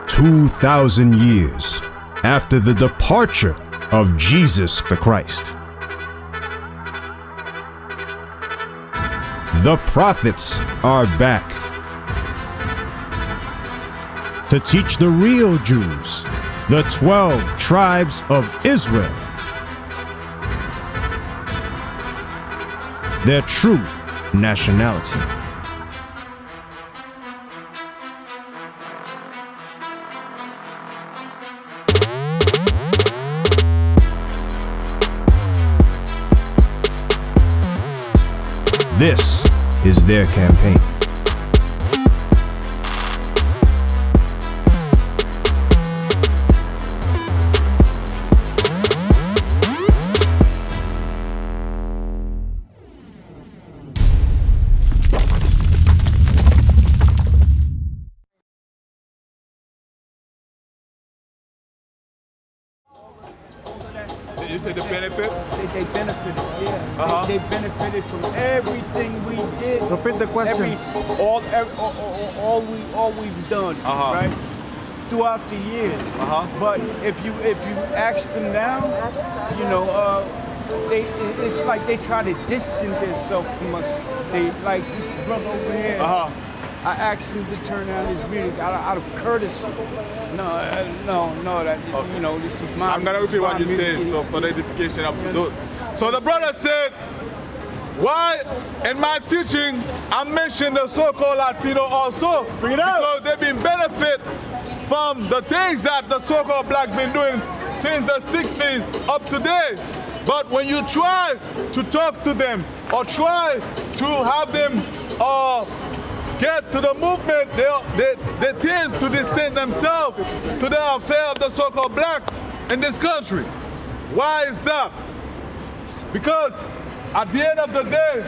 2,000 years after the departure of Jesus the Christ, the prophets are back to teach the real Jews, the 12 tribes of Israel, their true nationality. This is their campaign. You said the benefit? They benefited, yeah. They benefited from everything we did. Repeat the question. All we've done, right? Throughout the years. But if you ask them now, you know, it's like they try to distance themselves from us. They like this brother over here. I asked him to turn down his music out of courtesy. No, that you know, this is my. I'm gonna repeat what you said, so for the edification of those. So the brother said, why in my teaching I mentioned the so-called Latino also? Bring it out. Because they've been benefit from the things that the so-called black been doing since the 60s up to today. But when you try to talk to them or try to have them get to the movement, they tend to distance themselves to the affair of the so-called blacks in this country. Why is that? Because at the end of the day,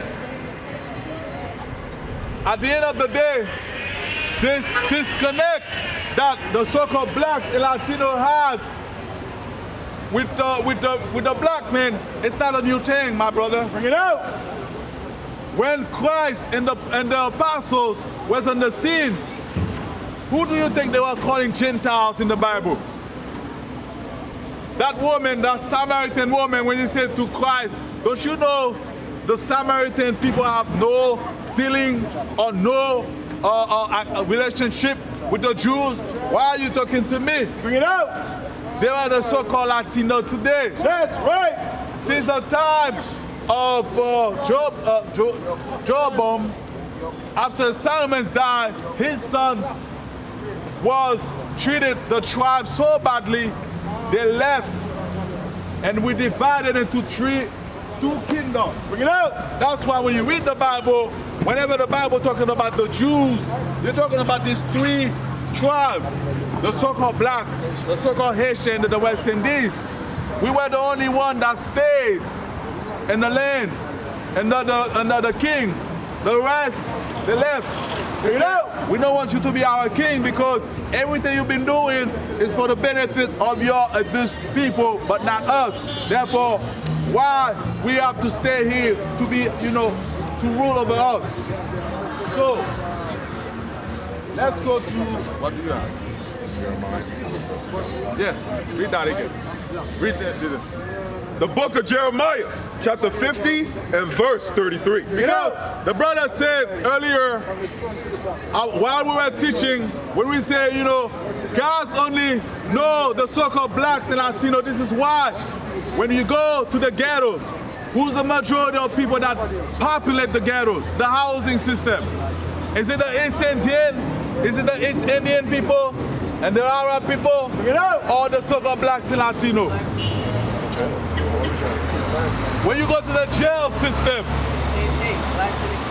this disconnect that the so-called blacks and Latino has with the black men, it's not a new thing, my brother. Bring it out. When Christ and the apostles was on the scene, who do you think they were calling Gentiles in the Bible? That woman, that Samaritan woman, when he said to Christ, don't you know the Samaritan people have no dealing or no relationship with the Jews? Why are you talking to me? Bring it out. They are the so-called Latino today. That's right. Since the time of Jeroboam, after Solomon died, his son was treated the tribe so badly, they left, and we divided into two kingdoms. Bring it out. That's why when you read the Bible, whenever the Bible talking about the Jews, they're talking about these three tribes, the so-called blacks, the so-called Haitian, and the West Indies. We were the only one that stayed in the land, under the king. The rest, they left. They said, we don't want you to be our king because everything you've been doing is for the benefit of these people, but not us. Therefore, why we have to stay here to be, you know, to rule over us? So, let's go to, what do you have? Yes, read that again. Read this. The book of Jeremiah, chapter 50 and verse 33. Because the brother said earlier, while we were teaching, when we say, you know, God's only know the so-called blacks and Latino, this is why when you go to the ghettos, who's the majority of people that populate the ghettos, the housing system? Is it the East Indian? Is it the East Indian people and the Arab people? Or the so-called blacks and Latino? When you go to the jail system,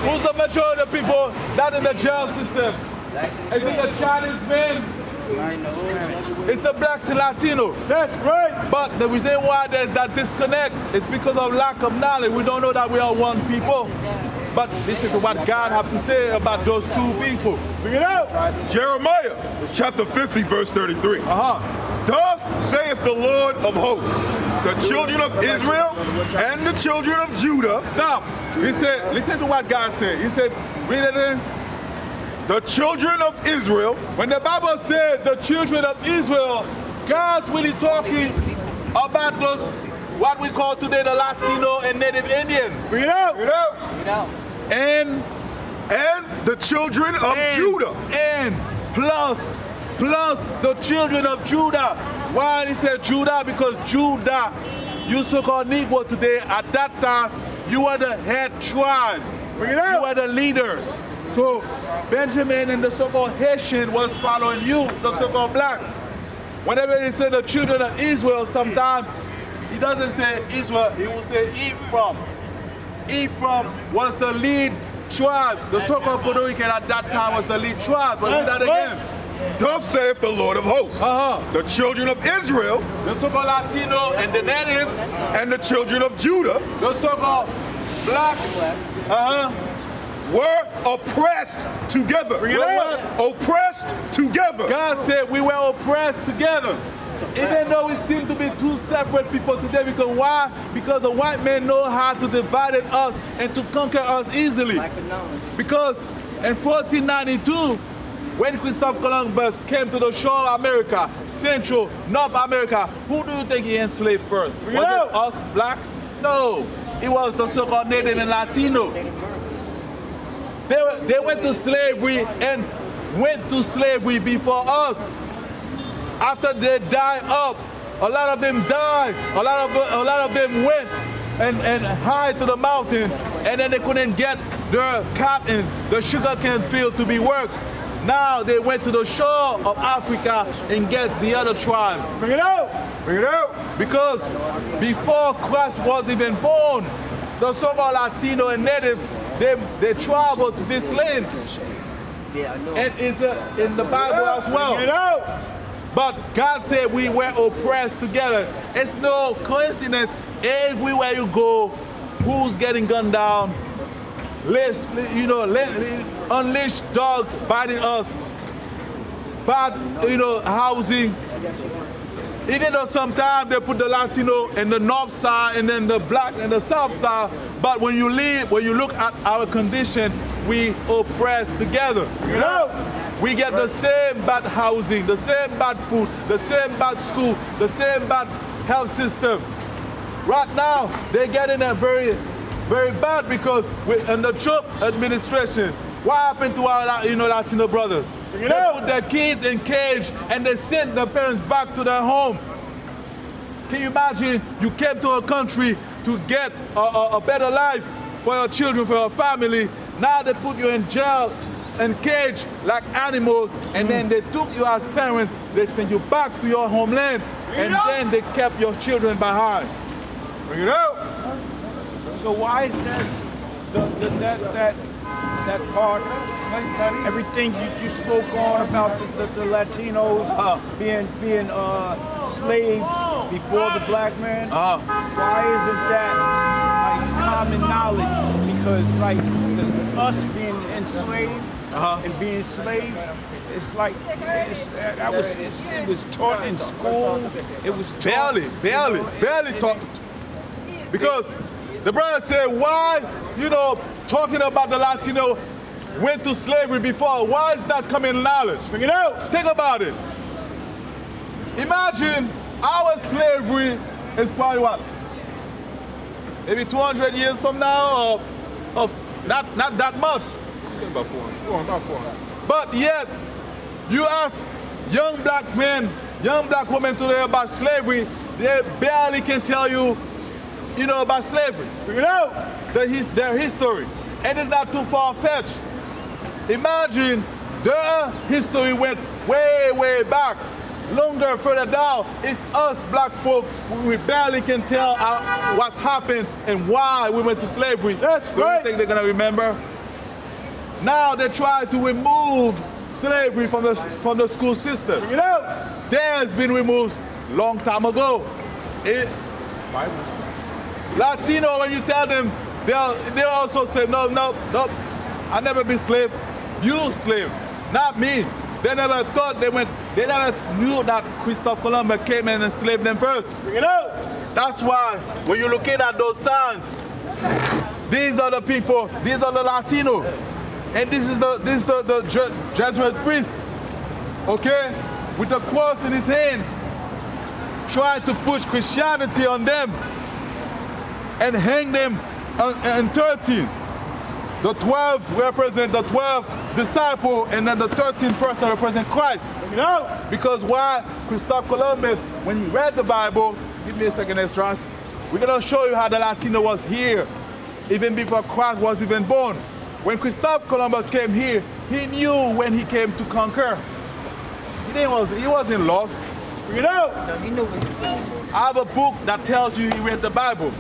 who's the majority of people that in the jail system? Is it the Chinese men? It's the blacks and Latino. That's right. But the reason why there's that disconnect is because of lack of knowledge. We don't know that we are one people. But this is what God have to say about those two people. Bring it out. Jeremiah, chapter 50, verse 33. Thus saith the Lord of hosts, the children of Israel and the children of Judah. Stop. He said, listen to what God said. He said, read it in. the children of Israel, when the Bible says the children of Israel, God's really talking about those, what we call today the Latino and Native Indian. Bring it out. Bring it out. And the children of Judah. And plus the children of Judah. Why he said Judah? Because Judah, you so-called Negro today, at that time, you were the head tribes. Bring it out. You were the leaders. So Benjamin and the so-called Haitian was following you, the so-called blacks. Whenever he said the children of Israel, sometimes he doesn't say Israel, he will say Ephraim. Ephraim was the lead tribes. The so-called Puerto Rican at that time was the lead tribe. But do that again. Thus saith the Lord of hosts, the children of Israel, the so-called Latino and the natives, and the children of Judah, the so-called blacks, were oppressed together. Oppressed together. God said we were oppressed together. Even though we seem to be two separate people today, because why? Because the white men know how to divide us and to conquer us easily. Because in 1492, when Christopher Columbus came to the shore of America, Central, North America, who do you think he enslaved first? Was it us blacks? No, it was the so-called Native and Latino. They went to slavery and went to slavery before us. After they died up, a lot of them died. A lot of them went and hid to the mountain, and then they couldn't get their cotton, the sugarcane field to be worked. Now they went to the shore of Africa and get the other tribes. Bring it out. Bring it out. Because before Christ was even born, the so-called Latino and natives, they traveled to this land. And it's in the Bible as well. Bring it out. But God said we were oppressed together. It's no coincidence. Everywhere you go, who's getting gunned down? Unleashed dogs biting us. Bad, housing. Even though sometimes they put the Latino in the north side and then the black in the south side, but when you look at our condition, we oppressed together. We get the same bad housing, the same bad food, the same bad school, the same bad health system. Right now, they're getting it very, very bad because in the Trump administration, what happened to our Latino brothers? They put their kids in cage and they sent their parents back to their home. Can you imagine you came to a country to get a better life for your children, for your family. Now they put you in jail and cage like animals, and then they took you as parents, they sent you back to your homeland, and then they kept your children behind. Bring it out. So why is that part, everything you spoke on about the Latinos being slaves before the black man? Why isn't that like common knowledge? Because like us being enslaved and being slaves, it's like it was taught in school. It was taught, barely taught. Because the brother said, why, talking about the Latino went to slavery before, why is that coming knowledge? Bring it out. Think about it. Imagine our slavery is probably what? Maybe 200 years from now, or not that much. About 400. But yet, you ask young black men, young black women today about slavery, they barely can tell you, about slavery. Bring it out. Their history. And it's not too far-fetched. Imagine their history went way, way back. Longer, further down. It's us black folks, we barely can tell what happened and why we went to slavery. That's Do right. you think they're going to remember? Now they try to remove slavery from the school system. Bring it out. Theirs been removed long time ago. Latino, when you tell them, they also say, no, I never been slave. You slave, not me. They never thought they never knew that Christopher Columbus came in and enslaved them first. Bring it out. That's why when you're looking at those signs, these are the people, these are the Latinos. And this is the Jesuit priest, okay, with the cross in his hand, trying to push Christianity on them and hang them in 13. The 12 represent the 12 disciples, and then the 13th person represent Christ. Because why Christopher Columbus, when he read the Bible, give me a second, Extras, we're going to show you how the Latino was here, even before Christ was even born. When Christopher Columbus came here, he knew when he came to conquer. He wasn't lost. Bring it out. No, he knew what he was doing. I have a book that tells you he read the Bible.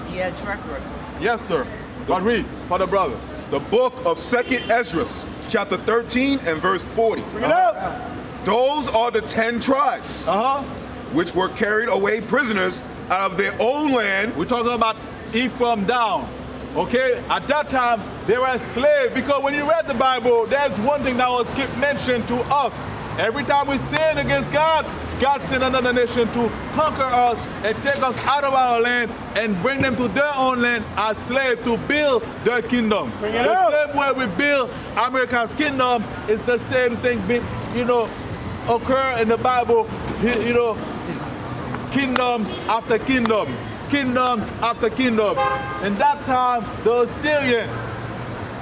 He had a track record. Yes, sir. But read for the brother. The book of 2nd Ezra, chapter 13 and verse 40. Bring it out. Those are the 10 tribes which were carried away prisoners out of their own land. We're talking about Ephraim down. Okay? At that time, they were slaves, because when you read the Bible, there's one thing that was kept mentioned to us. Every time we sin against God, God sent another nation to conquer us and take us out of our land and bring them to their own land as slaves to build their kingdom. The same way we build America's kingdom is the same thing, occur in the Bible, kingdoms after kingdoms, kingdom after kingdom. In that time, the Assyrians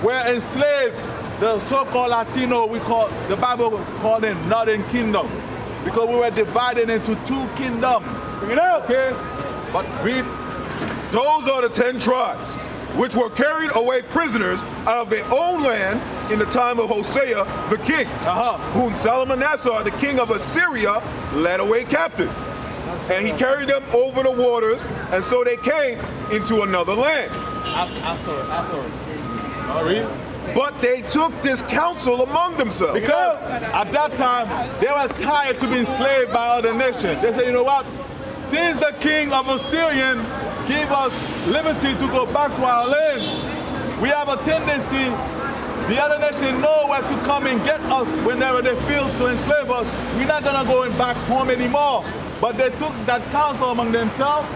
were enslaved. The so-called Latino, the Bible called them Northern Kingdom, because we were divided into 2 kingdoms. Bring it out. Okay? But read. Those are the 10 tribes which were carried away prisoners out of their own land in the time of Hosea the king, whom Salmanassar, the king of Assyria, led away captive. And he carried them over the waters, and so they came into another land. I saw it. All right. But they took this counsel among themselves. Because at that time, they were tired to be enslaved by other nations. They said, you know what? Since the king of Assyrian gave us liberty to go back to our land, we have a tendency, the other nation know where to come and get us whenever they feel to enslave us. We're not going to go back home anymore. But they took that counsel among themselves,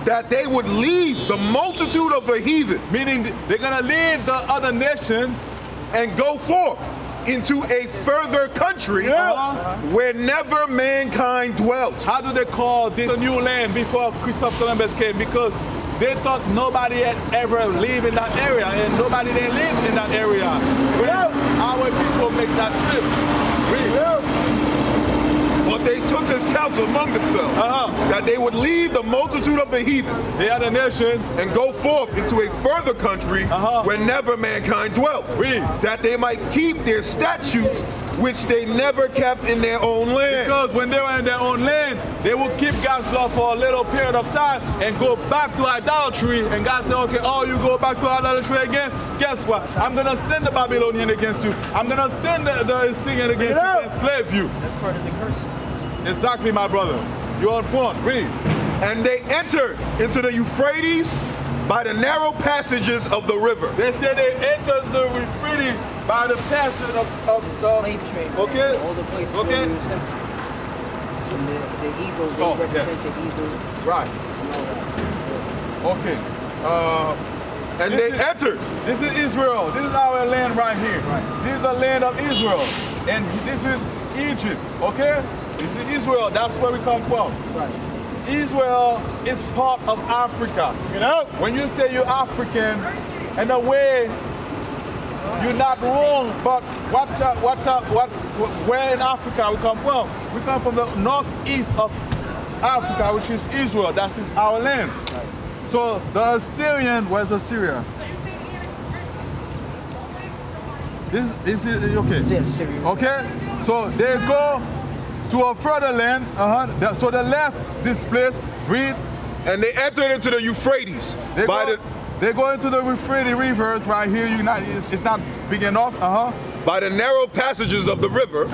that they would leave the multitude of the heathen, meaning they're going to leave the other nations and go forth into a further country where never mankind dwelt. How do they call this a new land before Christopher Columbus came? Because they thought nobody had ever lived in that area, and nobody didn't live in that area. Our people make that trip. But they took this counsel among themselves, that they would leave the multitude of the heathen, the other nations, and go forth into a further country where never mankind dwelt, that they might keep their statutes which they never kept in their own land. Because when they were in their own land, they would keep God's law for a little period of time and go back to idolatry. And God said, okay, you go back to idolatry again? Guess what? I'm going to send the Babylonian against you. I'm going to send the Assyrian against you and enslave you. That's part of the curse. Exactly, my brother. You're on point. Read. And they entered into the Euphrates by the narrow passages of the river. They said they entered the Euphrates by the passage of the slave trade. Okay. All the places where we were sent to. And the eagle, they represent the eagle. Right. And all that. Okay. And they entered. This is Israel. This is our land right here. Right. This is the land of Israel. And this is Egypt. Okay? This is Israel. That's where we come from. Right. Israel is part of Africa. When you say you're African, in a way, you're not wrong, but where in Africa we come from? We come from the northeast of Africa, which is Israel. That is our land. Right. So the Assyrian, where's Assyria? This is okay. Yes, Syria. Okay? So they go to a further land. So they left this place. Read. And they entered into the Euphrates. They go into the Euphrates rivers right here. It's not big enough. By the narrow passages of the river.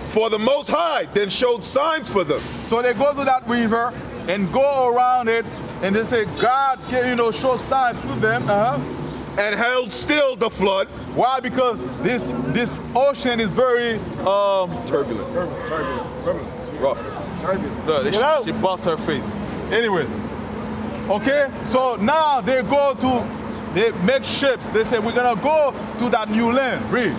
For the Most High then showed signs for them. So they go to that river and go around it, and they say God can, show signs to them. And held still the flood. Why? Because this ocean is very turbulent. Rough. Turbulent. She bust her face. Anyway. Okay, so now they go to they make ships. They say, we're going to go to that new land. Read.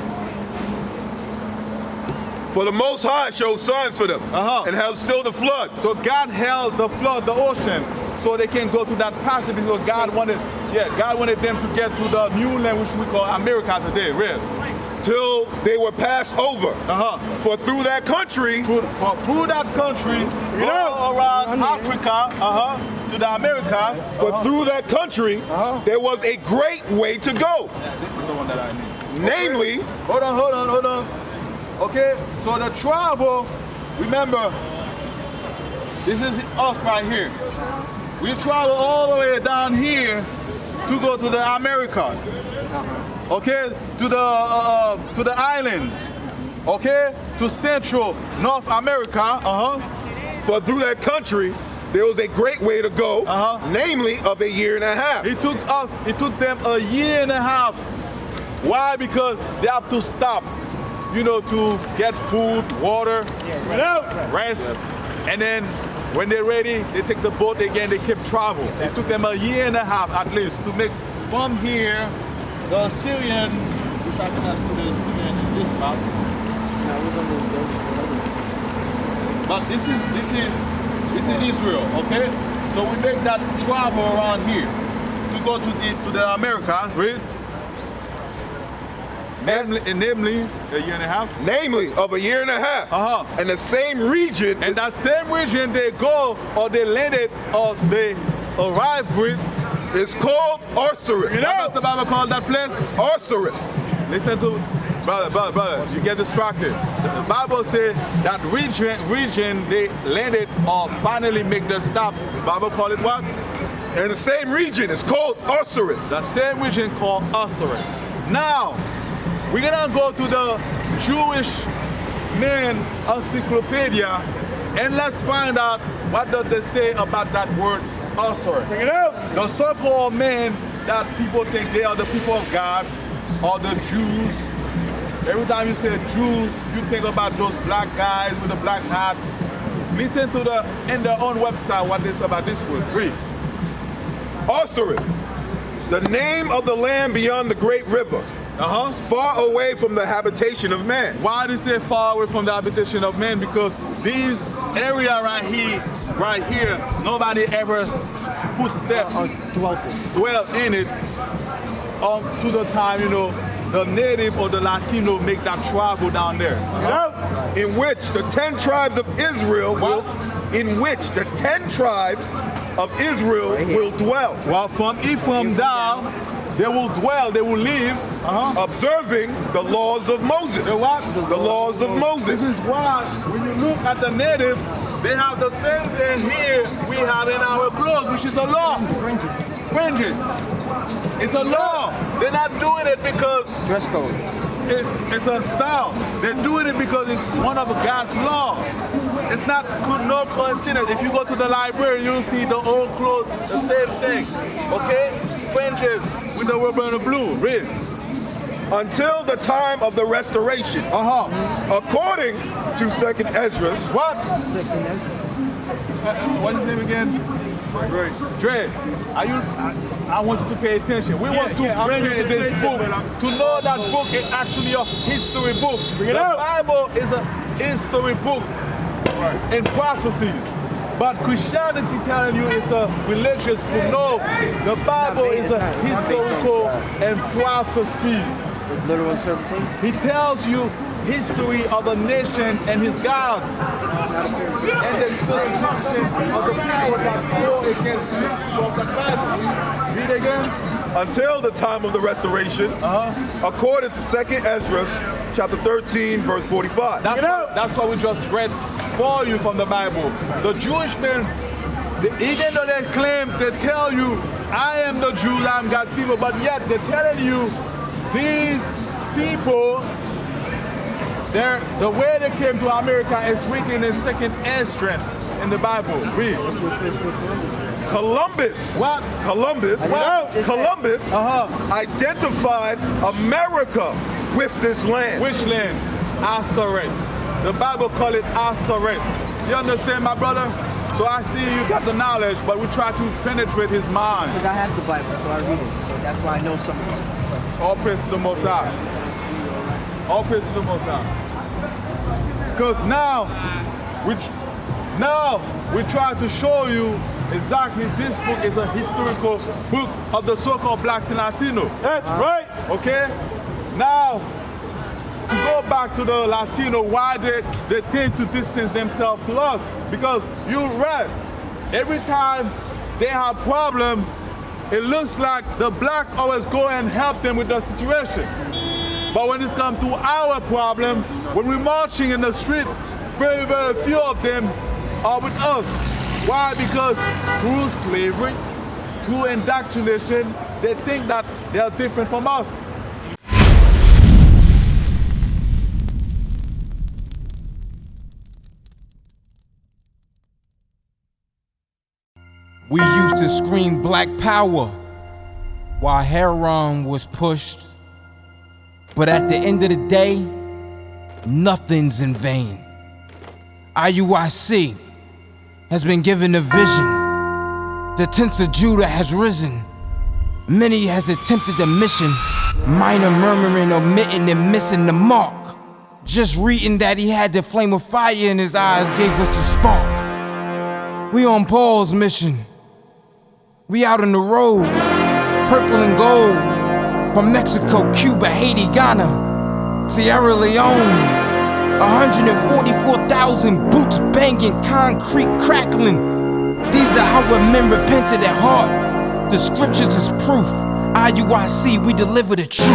For the Most High showed signs for them and held still the flood. So God held the flood, the ocean, so they can go to that passage because God wanted them to get to the new land, which we call America today. Read. Till they were passed over. For through that country, through that country, all around Africa, to the Americas. For through that country, there was a great way to go. Yeah, this is the one that I need. Namely, hold on. Okay, so the travel, remember, this is us right here. We travel all the way down here to go to the Americas. Okay, to the island. Okay, to Central North America. For through that country, there was a great way to go, namely of a year and a half. It took them a year and a half. Why? Because they have to stop, to get food, water, rest, and then when they're ready, they take the boat again, they keep travel. It took them a year and a half at least to make from here, the Syrian, which I cannot see the Syrian in this map. But this is Israel, okay? So we make that travel around here to go to the Americas, right? Namely, a year and a half. Namely, of a year and a half. And the same region. And that same region they go, or they landed, or they arrive with, is called Arsareth. What does the Bible call that place? Arsareth. Listen to, brother, you get distracted. The Bible says that region they landed or finally make the stop. The Bible call it what? And the same region is called Arsareth. The same region called Arsareth. Now, we're gonna go to the Jewish Man Encyclopedia and let's find out what does they say about that word Arsareth. Bring it out. The so-called men that people think they are the people of God or the Jews. Every time you say Jews, you think about those black guys with the black hat. Listen to in their own website what they say about this word. Read. Arsareth, the name of the land beyond the great river. Far away from the habitation of man. Why do you say far away from the habitation of man? Because these area right here, nobody ever footstep dwell in it to the time, the native or the Latino make that travel down there. In which the 10 tribes of Israel will dwell. Well, from Ephraim down, they will dwell, they will live, observing the laws of Moses. The what? The laws of Moses. This is why, when you look at the natives, they have the same thing here we have in our clothes, which is a law. Fringes. It's a law. They're not doing it because Dress code. It's a style. They're doing it because it's one of God's law. It's not no coincidence. If you go to the library, you'll see the old clothes, the same thing. Okay? Fringes with the rubber and the blue. Read. Until the time of the restoration. According to 2nd Ezra. What? What's his name again? Dre. I want you to pay attention. We want to bring you to this book to know that book is actually a history book. The Bible is a history book in prophecy. But Christianity telling you it's a religious book. No, the Bible is a historical and prophecies. Literal interpretation. He tells you history of a nation and his gods. And the destruction of the people that go against the history of the Bible. Read again. Until the time of the restoration, according to 2nd Ezra, chapter 13, verse 45. That's what we just read for you from the Bible. The Jewish men, even though they claim, they tell you, I am the Jews, I am God's people, but yet they're telling you, these people, the way they came to America is written in 2nd Ezra in the Bible. Read. Columbus. What? Columbus. What? Columbus identified America with this land. Which land? Arsareth. The Bible call it Arsareth. You understand, my brother? So I see you got the knowledge, but we try to penetrate his mind. Because I have the Bible, so I read it. That's why I know some of them. All praise to the Most High. All praise to the Most High. Because now we try to show you exactly this book is a historical book of the so-called blacks and Latino. That's right. Okay? Now, to go back to the Latino, why they tend to distance themselves to us. Because you read, every time they have problem, it looks like the blacks always go and help them with the situation. But when it's come to our problem, when we're marching in the street, very, very few of them are with us. Why? Because through slavery, through indoctrination, they think that they are different from us. We used to scream black power while heroin was pushed. But at the end of the day, nothing's in vain. IUIC has been given a vision. The tents of Judah has risen. Many has attempted the mission. Minor murmuring, omitting, and missing the mark. Just reading that he had the flame of fire in his eyes gave us the spark. We on Paul's mission. We out on the road, purple and gold. From Mexico, Cuba, Haiti, Ghana, Sierra Leone. 144,000 boots banging, concrete crackling. These are our men repented at heart. The scriptures is proof. IUIC, we deliver the truth.